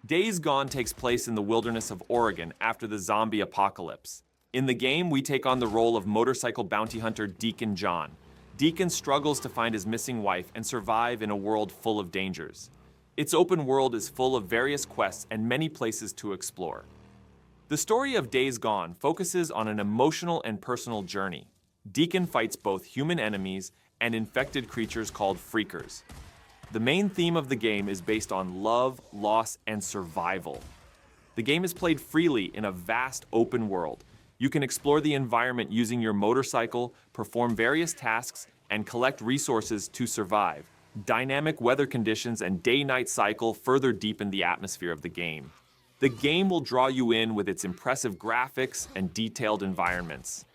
Days Gone takes place in the wilderness of Oregon after the zombie apocalypse. In the game, we take on the role of motorcycle bounty hunter Deacon John. Deacon struggles to find his missing wife and survive in a world full of dangers. Its open world is full of various quests and many places to explore. The story of Days Gone focuses on an emotional and personal journey. Deacon fights both human enemies and infected creatures called Freakers. The main theme of the game is based on love, loss, and survival. The game is played freely in a vast open world. You can explore the environment using your motorcycle, perform various tasks, and collect resources to survive. Dynamic weather conditions and day-night cycle further deepen the atmosphere of the game. The game will draw you in with its impressive graphics and detailed environments.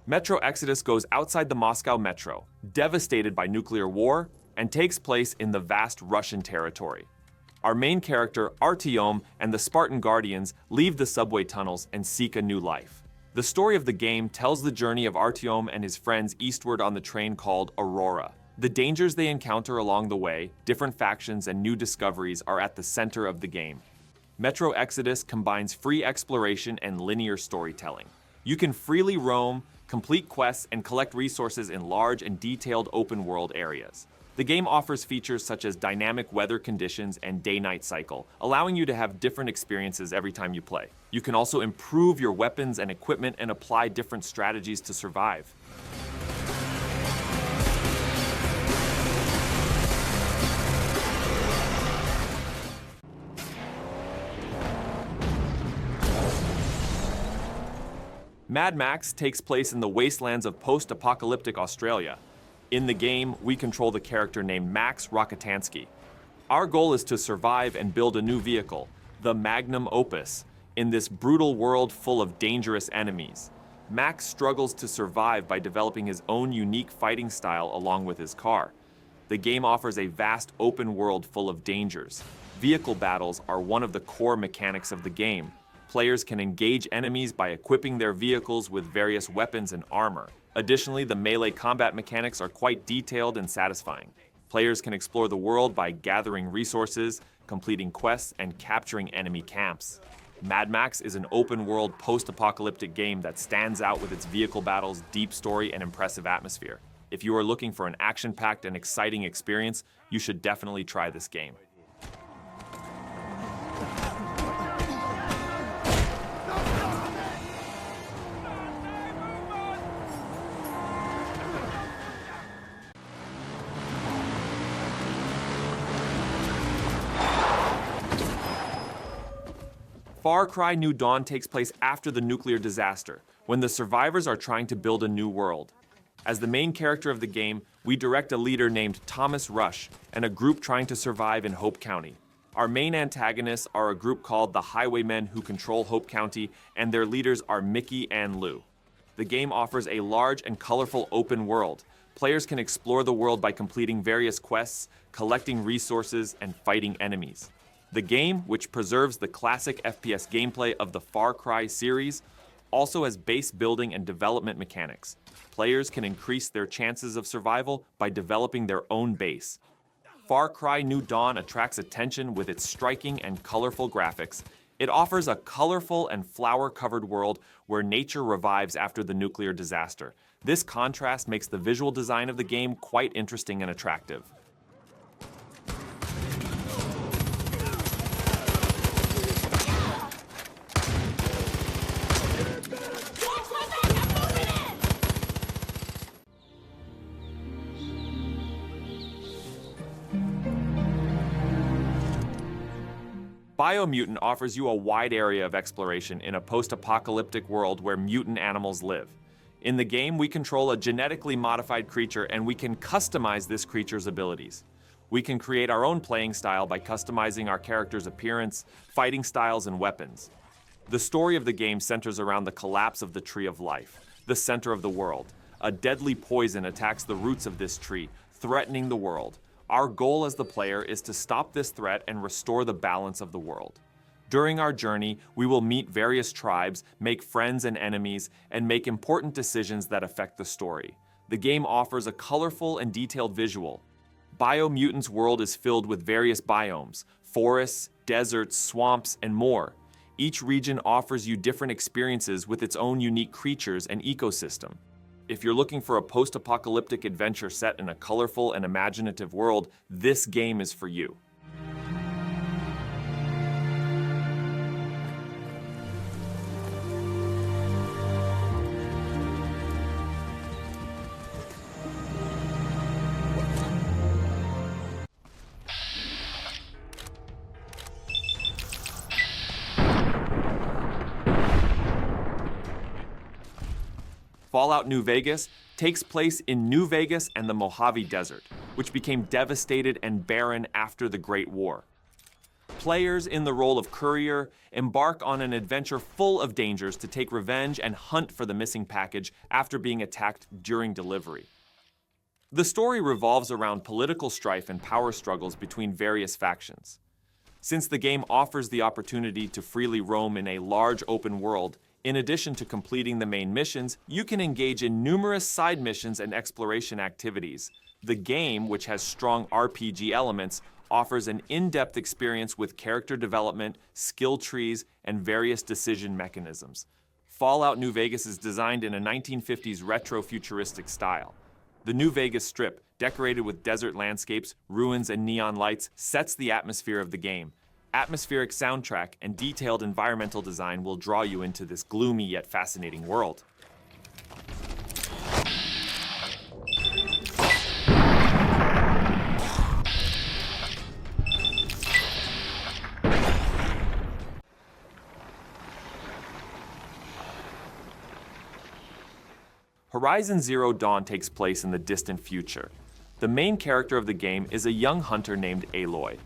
Metro Exodus goes outside the Moscow metro, devastated by nuclear war, and takes place in the vast Russian territory. Our main character, Artyom, and the Spartan Guardians leave the subway tunnels and seek a new life. The story of the game tells the journey of Artyom and his friends eastward on the train called Aurora. The dangers they encounter along the way, different factions, and new discoveries are at the center of the game. Metro Exodus combines free exploration and linear storytelling. You can freely roam, complete quests, and collect resources in large and detailed open-world areas. The game offers features such as dynamic weather conditions and day-night cycle, allowing you to have different experiences every time you play. You can also improve your weapons and equipment and apply different strategies to survive. Mad Max takes place in the wastelands of post-apocalyptic Australia. In the game, we control the character named Max Rockatansky. Our goal is to survive and build a new vehicle, the Magnum Opus, in this brutal world full of dangerous enemies. Max struggles to survive by developing his own unique fighting style along with his car. The game offers a vast open world full of dangers. Vehicle battles are one of the core mechanics of the game. Players can engage enemies by equipping their vehicles with various weapons and armor. Additionally, the melee combat mechanics are quite detailed and satisfying. Players can explore the world by gathering resources, completing quests, and capturing enemy camps. Mad Max is an open-world post-apocalyptic game that stands out with its vehicle battles, deep story, and impressive atmosphere. If you are looking for an action-packed and exciting experience, you should definitely try this game. Far Cry New Dawn takes place after the nuclear disaster, when the survivors are trying to build a new world. As the main character of the game, we direct a leader named Thomas Rush and a group trying to survive in Hope County. Our main antagonists are a group called the Highwaymen who control Hope County, and their leaders are Mickey and Lou. The game offers a large and colorful open world. Players can explore the world by completing various quests, collecting resources, and fighting enemies. The game, which preserves the classic FPS gameplay of the Far Cry series, also has base building and development mechanics. Players can increase their chances of survival by developing their own base. Far Cry New Dawn attracts attention with its striking and colorful graphics. It offers a colorful and flower-covered world where nature revives after the nuclear disaster. This contrast makes the visual design of the game quite interesting and attractive. Biomutant offers you a wide area of exploration in a post-apocalyptic world where mutant animals live. In the game, we control a genetically modified creature and we can customize this creature's abilities. We can create our own playing style by customizing our character's appearance, fighting styles, and weapons. The story of the game centers around the collapse of the Tree of Life, the center of the world. A deadly poison attacks the roots of this tree, threatening the world. Our goal as the player is to stop this threat and restore the balance of the world. During our journey, we will meet various tribes, make friends and enemies, and make important decisions that affect the story. The game offers a colorful and detailed visual. Biomutant's world is filled with various biomes, forests, deserts, swamps, and more. Each region offers you different experiences with its own unique creatures and ecosystem. If you're looking for a post-apocalyptic adventure set in a colorful and imaginative world, this game is for you. Fallout New Vegas takes place in New Vegas and the Mojave Desert, which became devastated and barren after the Great War. Players in the role of courier embark on an adventure full of dangers to take revenge and hunt for the missing package after being attacked during delivery. The story revolves around political strife and power struggles between various factions. Since the game offers the opportunity to freely roam in a large open world, in addition to completing the main missions, you can engage in numerous side missions and exploration activities. The game, which has strong RPG elements, offers an in-depth experience with character development, skill trees, and various decision mechanisms. Fallout New Vegas is designed in a 1950s retro-futuristic style. The New Vegas Strip, decorated with desert landscapes, ruins, and neon lights, sets the atmosphere of the game. Atmospheric soundtrack and detailed environmental design will draw you into this gloomy yet fascinating world. Horizon Zero Dawn takes place in the distant future. The main character of the game is a young hunter named Aloy.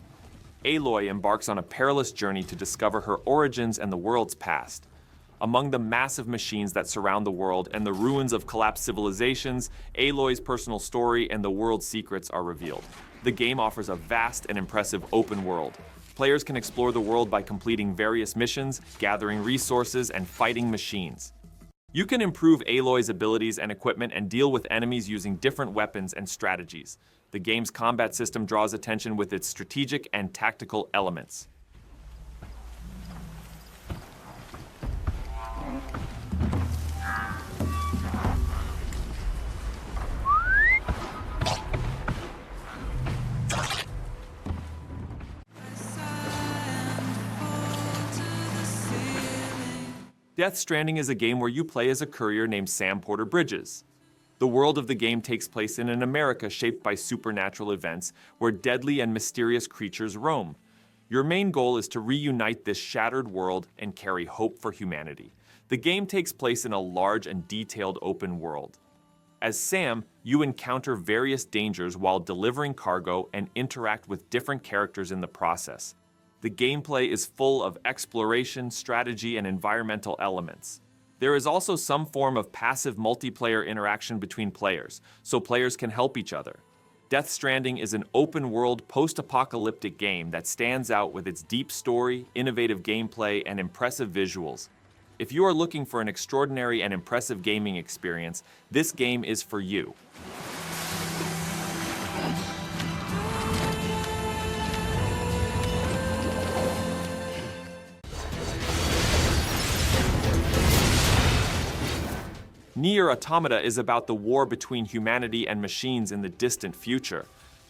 Aloy embarks on a perilous journey to discover her origins and the world's past. Among the massive machines that surround the world and the ruins of collapsed civilizations, Aloy's personal story and the world's secrets are revealed. The game offers a vast and impressive open world. Players can explore the world by completing various missions, gathering resources, and fighting machines. You can improve Aloy's abilities and equipment and deal with enemies using different weapons and strategies. The game's combat system draws attention with its strategic and tactical elements. Death Stranding is a game where you play as a courier named Sam Porter Bridges. The world of the game takes place in an America shaped by supernatural events where deadly and mysterious creatures roam. Your main goal is to reunite this shattered world and carry hope for humanity. The game takes place in a large and detailed open world. As Sam, you encounter various dangers while delivering cargo and interact with different characters in the process. The gameplay is full of exploration, strategy, and environmental elements. There is also some form of passive multiplayer interaction between players, so players can help each other. Death Stranding is an open-world, post-apocalyptic game that stands out with its deep story, innovative gameplay, and impressive visuals. If you are looking for an extraordinary and impressive gaming experience, this game is for you. Nier Automata is about the war between humanity and machines in the distant future.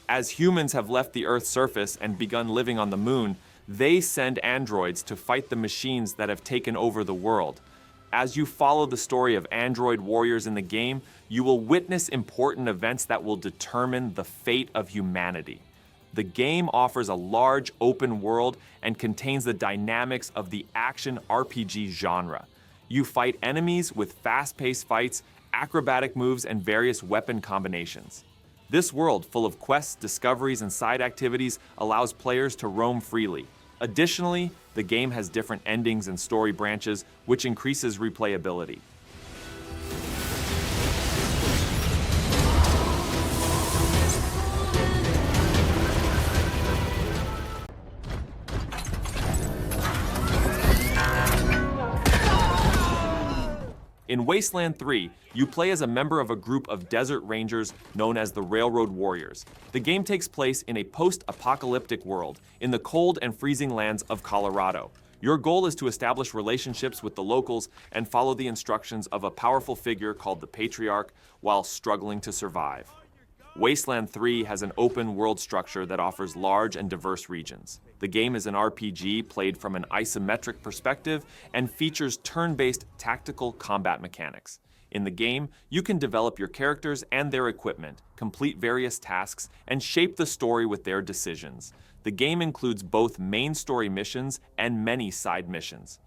As humans have left the Earth's surface and begun living on the moon, they send androids to fight the machines that have taken over the world. As you follow the story of android warriors in the game, you will witness important events that will determine the fate of humanity. The game offers a large open world and contains the dynamics of the action RPG genre. You fight enemies with fast-paced fights, acrobatic moves, and various weapon combinations. This world, full of quests, discoveries, and side activities, allows players to roam freely. Additionally, the game has different endings and story branches, which increases replayability. In Wasteland 3, you play as a member of a group of desert rangers known as the Railroad Warriors. The game takes place in a post-apocalyptic world, in the cold and freezing lands of Colorado. Your goal is to establish relationships with the locals and follow the instructions of a powerful figure called the Patriarch while struggling to survive. Wasteland 3 has an open world structure that offers large and diverse regions. The game is an RPG played from an isometric perspective and features turn-based tactical combat mechanics. In the game, you can develop your characters and their equipment, complete various tasks, and shape the story with their decisions. The game includes both main story missions and many side missions.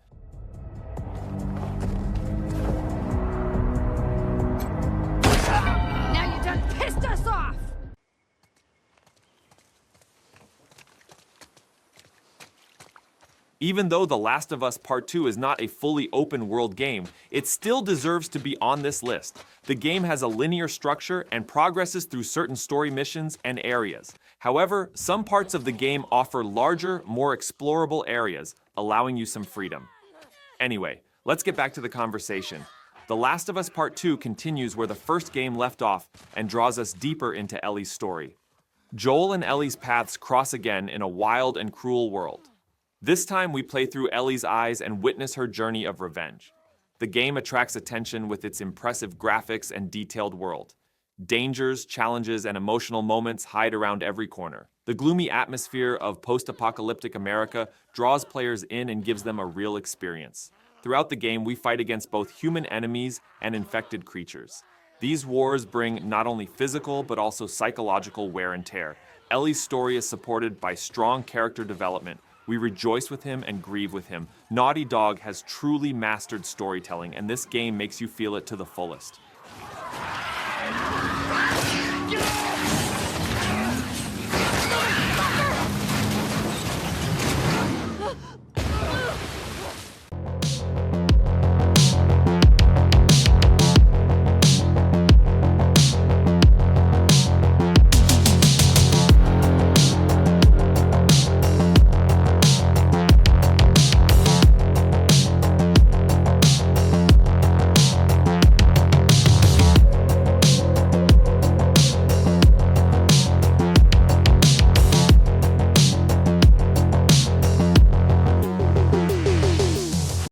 Now you done pissed us off! Even though The Last of Us Part 2 is not a fully open-world game, it still deserves to be on this list. The game has a linear structure and progresses through certain story missions and areas. However, some parts of the game offer larger, more explorable areas, allowing you some freedom. Anyway, let's get back to the conversation. The Last of Us Part 2 continues where the first game left off and draws us deeper into Ellie's story. Joel and Ellie's paths cross again in a wild and cruel world. This time we play through Ellie's eyes and witness her journey of revenge. The game attracts attention with its impressive graphics and detailed world. Dangers, challenges, and emotional moments hide around every corner. The gloomy atmosphere of post-apocalyptic America draws players in and gives them a real experience. Throughout the game, we fight against both human enemies and infected creatures. These wars bring not only physical but also psychological wear and tear. Ellie's story is supported by strong character development. We rejoice with him and grieve with him. Naughty Dog has truly mastered storytelling, and this game makes you feel it to the fullest.